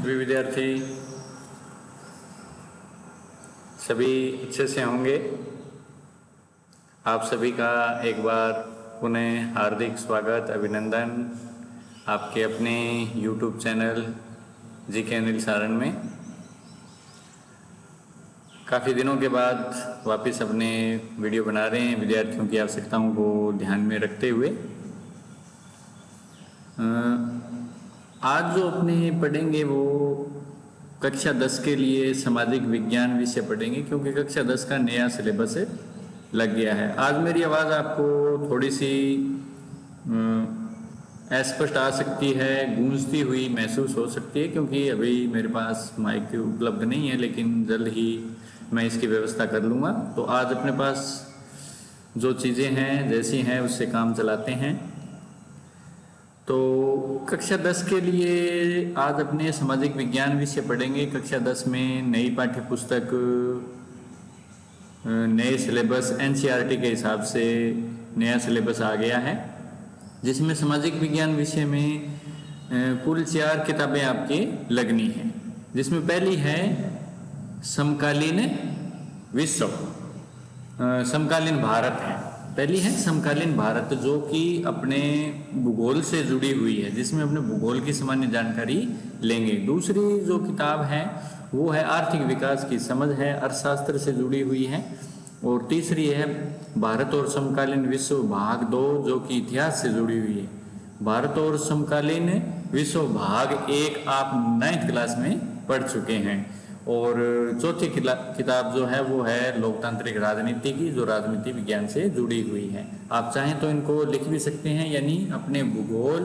सभी विद्यार्थी सभी अच्छे से होंगे। आप सभी का एक बार पुनः हार्दिक स्वागत, अभिनंदन आपके अपने YouTube channel GK Anil Saran में। काफ़ी दिनों के बाद वापस अपने वीडियो बना रहे हैं विद्यार्थियों की आवश्यकताओं को ध्यान में रखते हुए। आज जो अपने पढ़ेंगे वो कक्षा 10 के लिए सामाजिक विज्ञान विषय पढ़ेंगे, क्योंकि कक्षा 10 का नया सिलेबस लग गया है। आज मेरी आवाज़ आपको थोड़ी सी अस्पष्ट आ सकती है, गूंजती हुई महसूस हो सकती है, क्योंकि अभी मेरे पास माइक उपलब्ध नहीं है, लेकिन जल्द ही मैं इसकी व्यवस्था कर लूँगा। तो आज अपने पास जो चीज़ें हैं जैसी हैं उससे काम चलाते हैं। तो कक्षा 10 के लिए आज अपने सामाजिक विज्ञान विषय पढ़ेंगे। कक्षा 10 में नई पाठ्य पुस्तक, नए सिलेबस एनसीईआरटी के हिसाब से नया सिलेबस आ गया है, जिसमें सामाजिक विज्ञान विषय में कुल 4 किताबें आपकी लगनी हैं। जिसमें पहली है समकालीन विश्व, समकालीन भारत है। पहली है समकालीन भारत, जो कि अपने भूगोल से जुड़ी हुई है, जिसमें अपने भूगोल की सामान्य जानकारी लेंगे। दूसरी जो किताब है वो है आर्थिक विकास की समझ है, अर्थशास्त्र से जुड़ी हुई है। और तीसरी है भारत और समकालीन विश्व भाग 2, जो कि इतिहास से जुड़ी हुई है। भारत और समकालीन विश्व भाग 1 आप 9th क्लास में पढ़ चुके हैं। और चौथी किताब जो है वो है लोकतांत्रिक राजनीति की, जो राजनीति विज्ञान से जुड़ी हुई है। आप चाहें तो इनको लिख भी सकते हैं, यानी अपने भूगोल,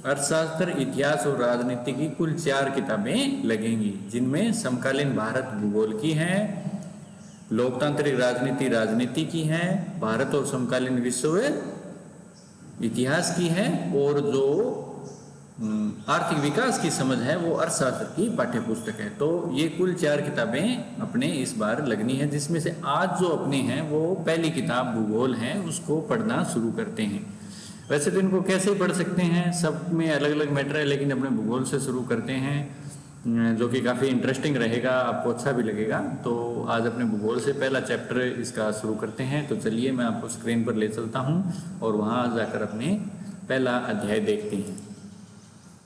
अर्थशास्त्र, इतिहास और राजनीति की कुल 4 किताबें लगेंगी, जिनमें समकालीन भारत भूगोल की है, लोकतांत्रिक राजनीति की है, भारत और समकालीन विश्व इतिहास की है, और जो आर्थिक विकास की समझ है वो अर्थशास्त्र की पाठ्य पुस्तक है। तो ये कुल 4 किताबें अपने इस बार लगनी है, जिसमें से आज जो अपने हैं वो पहली किताब भूगोल है, उसको पढ़ना शुरू करते हैं। वैसे तो इनको कैसे पढ़ सकते हैं, सब में अलग अलग मैटर है, लेकिन अपने भूगोल से शुरू करते हैं, जो कि काफ़ी इंटरेस्टिंग रहेगा, आपको अच्छा भी लगेगा। तो आज अपने भूगोल से पहला चैप्टर इसका शुरू करते हैं। तो चलिए मैं आपको स्क्रीन पर ले चलता हूँ और वहाँ जाकर अपने पहला अध्याय देखते हैं।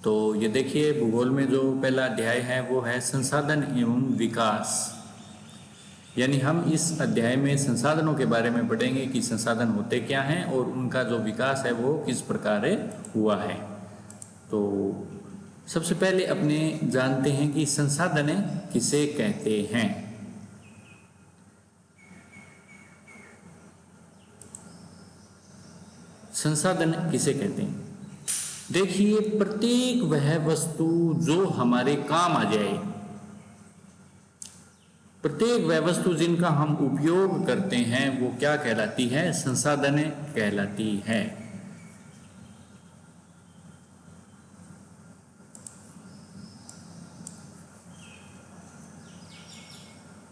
तो ये देखिए, भूगोल में जो पहला अध्याय है वो है संसाधन एवं विकास। यानी हम इस अध्याय में संसाधनों के बारे में पढ़ेंगे कि संसाधन होते क्या हैं और उनका जो विकास है वो किस प्रकार हुआ है। तो सबसे पहले अपने जानते हैं कि संसाधन किसे कहते हैं। संसाधन किसे कहते हैं? देखिए, प्रत्येक वह वस्तु जो हमारे काम आ जाए, प्रत्येक वह वस्तु जिनका हम उपयोग करते हैं वो क्या कहलाती है? संसाधन कहलाती है।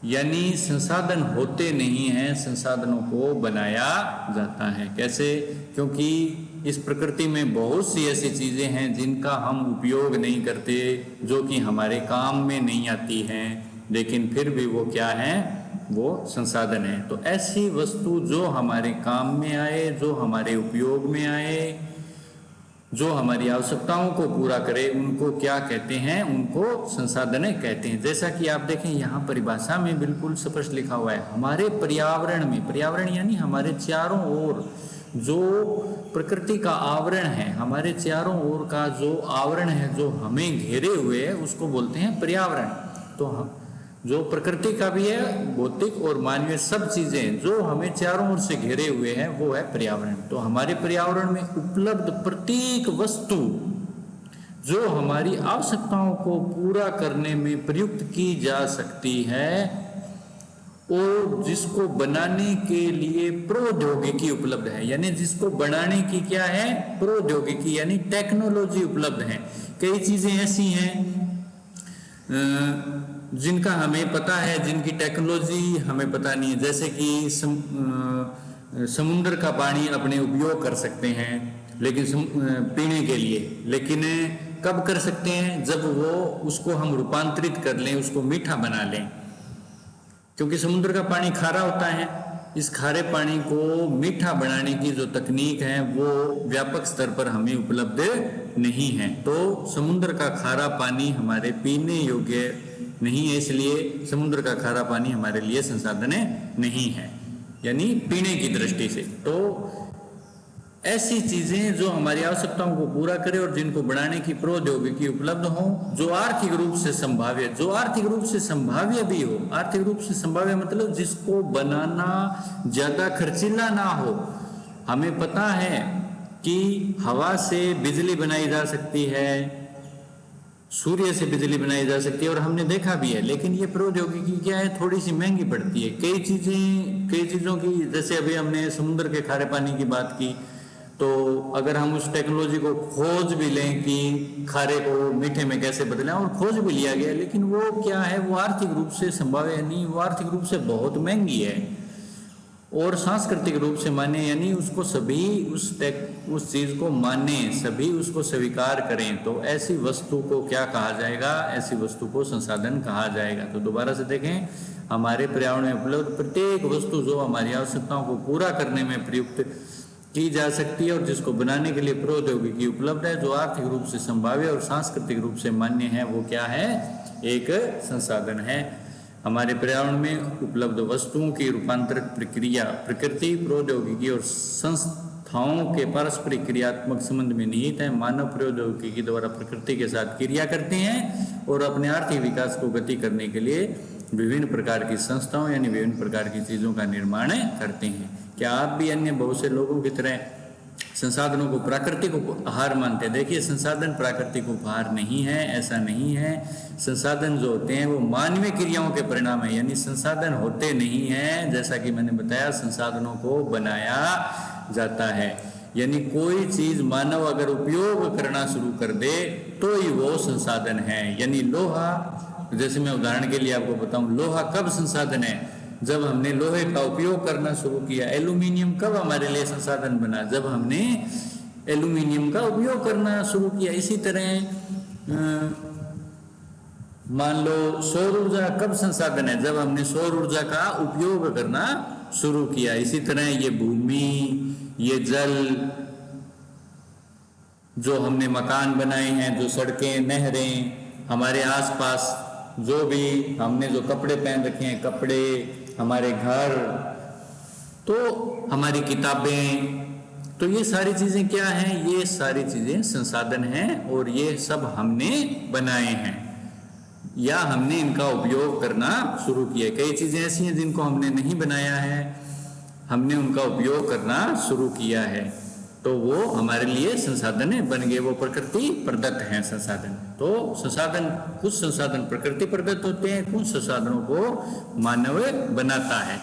यानी संसाधन होते नहीं हैं, संसाधनों को बनाया जाता है। कैसे? क्योंकि इस प्रकृति में बहुत सी ऐसी चीजें हैं जिनका हम उपयोग नहीं करते, जो कि हमारे काम में नहीं आती हैं, लेकिन फिर भी वो क्या है? वो संसाधन है। तो ऐसी वस्तु जो हमारे काम में आए, जो हमारे उपयोग में आए, जो हमारी आवश्यकताओं को पूरा करे, उनको क्या कहते हैं? उनको संसाधन कहते हैं। जैसा कि आप देखें यहाँ परिभाषा में बिल्कुल स्पष्ट लिखा हुआ है, हमारे पर्यावरण में, पर्यावरण यानी हमारे चारों ओर जो प्रकृति का आवरण है, हमारे चारों ओर का जो आवरण है, जो हमें घेरे हुए है, उसको बोलते हैं पर्यावरण। तो जो प्रकृति का भी है, भौतिक और मानवीय सब चीजें जो हमें चारों ओर से घेरे हुए हैं, वो है पर्यावरण। तो हमारे पर्यावरण में उपलब्ध प्रत्येक वस्तु जो हमारी आवश्यकताओं को पूरा करने में प्रयुक्त की जा सकती है और जिसको बनाने के लिए प्रौद्योगिकी उपलब्ध है, यानी जिसको बनाने की क्या है? प्रौद्योगिकी यानी टेक्नोलॉजी उपलब्ध है। कई चीजें ऐसी हैं जिनका हमें पता है, जिनकी टेक्नोलॉजी हमें पता नहीं है। जैसे कि समुद्र का पानी अपने उपयोग कर सकते हैं, लेकिन पीने के लिए, लेकिन कब कर सकते हैं? जब वो उसको हम रूपांतरित कर लें, उसको मीठा बना लें, क्योंकि समुद्र का पानी खारा होता है। इस खारे पानी को मीठा बनाने की जो तकनीक है वो व्यापक स्तर पर हमें उपलब्ध नहीं है। तो समुद्र का खारा पानी हमारे पीने योग्य नहीं है, इसलिए समुद्र का खारा पानी हमारे लिए संसाधन नहीं है, यानी पीने की दृष्टि से। तो ऐसी चीजें जो हमारी आवश्यकताओं को पूरा करे और जिनको बनाने की प्रौद्योगिकी उपलब्ध हो, जो आर्थिक रूप से संभाव्य, जो आर्थिक रूप से संभाव्य भी हो। आर्थिक रूप से संभाव्य मतलब जिसको बनाना ज्यादा खर्चीला ना हो। हमें पता है कि हवा से बिजली बनाई जा सकती है, सूर्य से बिजली बनाई जा सकती है, और हमने देखा भी है। लेकिन ये प्रौद्योगिकी क्या है, थोड़ी सी महंगी पड़ती है। कई चीजों की, जैसे अभी हमने समुद्र के खारे पानी की बात की, तो अगर हम उस टेक्नोलॉजी को खोज भी लें कि खारे को मीठे में कैसे बदलें, और खोज भी लिया गया, लेकिन वो क्या है, वो आर्थिक रूप से संभाव्य नहीं, वो आर्थिक रूप से बहुत महंगी है। और सांस्कृतिक रूप से माने, यानी उसको सभी उस चीज को माने, सभी उसको स्वीकार करें, तो ऐसी वस्तु को क्या कहा जाएगा? ऐसी वस्तु को संसाधन कहा जाएगा। तो दोबारा से देखें, हमारे पर्यावरण में उपलब्ध प्रत्येक वस्तु जो हमारी आवश्यकताओं को पूरा करने में प्रयुक्त की जा सकती है और जिसको बनाने के लिए प्रौद्योगिकी उपलब्ध है, जो आर्थिक रूप से संभाव्य और सांस्कृतिक रूप से मान्य है, वो क्या है? एक संसाधन है। हमारे पर्यावरण में उपलब्ध वस्तुओं की रूपांतरित प्रक्रिया प्रकृति, प्रौद्योगिकी और संस्थाओं के पारस्परिक क्रियात्मक संबंध में निहित है। मानव प्रौद्योगिकी द्वारा प्रकृति के साथ क्रिया करते हैं और अपने आर्थिक विकास को गति करने के लिए विभिन्न प्रकार की संस्थाओं यानी विभिन्न प्रकार की चीजों का निर्माण करते हैं। क्या आप भी अन्य बहुत से लोगों की तरह संसाधनों को प्राकृतिक उपहार मानते हैं? देखिए, संसाधन प्राकृतिक उपहार नहीं है, ऐसा नहीं है। संसाधन जो होते हैं वो मानवीय क्रियाओं के परिणाम है, यानी संसाधन होते नहीं है। जैसा कि मैंने बताया, संसाधनों को बनाया जाता है, यानी कोई चीज मानव अगर उपयोग करना शुरू कर दे तो ही वो संसाधन है। यानी लोहा, जैसे मैं उदाहरण के लिए आपको बताऊं, लोहा कब संसाधन है? जब हमने लोहे का उपयोग करना शुरू किया। एल्यूमिनियम कब हमारे लिए संसाधन बना? जब हमने एल्यूमिनियम का उपयोग करना शुरू किया। इसी तरह मान लो सौर ऊर्जा कब संसाधन है? जब हमने सौर ऊर्जा का उपयोग करना शुरू किया। इसी तरह ये भूमि, ये जल, जो हमने मकान बनाए हैं, जो सड़कें, नहरें, हमारे आसपास जो भी हमने जो कपड़े पहन रखे हैं, कपड़े, हमारे घर, तो हमारी किताबें, तो ये सारी चीजें क्या हैं? ये सारी चीजें संसाधन हैं और ये सब हमने बनाए हैं या हमने इनका उपयोग करना शुरू किया। कई चीजें ऐसी हैं जिनको हमने नहीं बनाया है, हमने उनका उपयोग करना शुरू किया है, तो वो हमारे लिए संसाधन बन गए। वो प्रकृति प्रदत्त हैं संसाधन। तो संसाधन, कुछ संसाधन प्रकृति प्रदत्त होते हैं, कुछ संसाधनों को मानव बनाता है।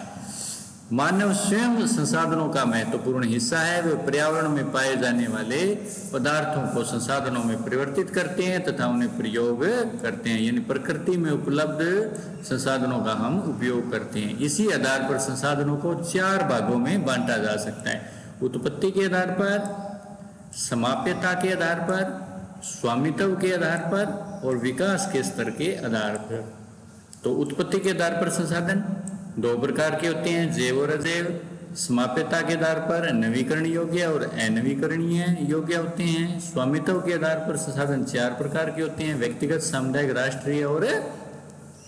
मानव स्वयं संसाधनों का महत्वपूर्ण हिस्सा है। वे पर्यावरण में पाए जाने वाले पदार्थों को संसाधनों में परिवर्तित करते हैं तथा उन्हें प्रयोग करते हैं, यानी प्रकृति में उपलब्ध संसाधनों का हम उपयोग करते हैं। इसी आधार पर संसाधनों को 4 भागों में बांटा जा सकता है: उत्पत्ति के आधार पर, समाप्यता के आधार पर, स्वामित्व के आधार पर और विकास के स्तर के आधार पर। तो उत्पत्ति के आधार पर संसाधन 2 प्रकार के होते हैं, जैव और अजैव। समाप्यता के आधार पर नवीकरण योग्य और अनवीकरणीय योग्य होते हैं। स्वामित्व के आधार पर संसाधन 4 प्रकार के होते हैं, व्यक्तिगत, सामुदायिक, राष्ट्रीय और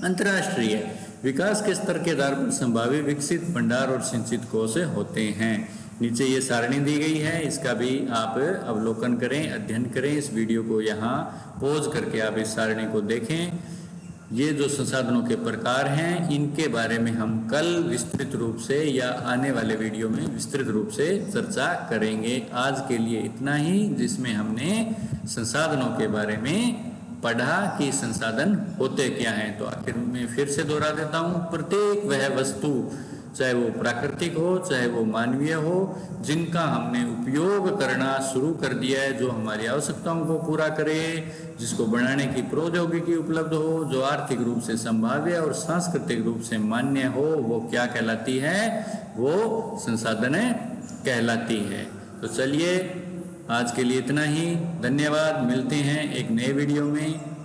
अंतर्राष्ट्रीय। विकास के स्तर के आधार पर संभावित, विकसित, भंडार और सिंचित कोष होते हैं। नीचे ये सारणी दी गई है, इसका भी आप अवलोकन करें, अध्ययन करें। इस वीडियो को यहाँ पॉज करके आप इस सारणी को देखें। ये जो संसाधनों के प्रकार हैं, इनके बारे में हम कल विस्तृत रूप से या आने वाले वीडियो में विस्तृत रूप से चर्चा करेंगे। आज के लिए इतना ही, जिसमें हमने संसाधनों के बारे में पढ़ा कि संसाधन होते क्या हैं। तो आखिर में फिर से दोहरा देता हूँ, प्रत्येक वह वस्तु, चाहे वो प्राकृतिक हो चाहे वो मानवीय हो, जिनका हमने उपयोग करना शुरू कर दिया है, जो हमारी आवश्यकताओं को पूरा करे, जिसको बनाने की प्रौद्योगिकी उपलब्ध हो, जो आर्थिक रूप से संभाव्य और सांस्कृतिक रूप से मान्य हो, वो क्या कहलाती है? वो संसाधन कहलाती है। तो चलिए आज के लिए इतना ही। धन्यवाद। मिलते हैं एक नए वीडियो में।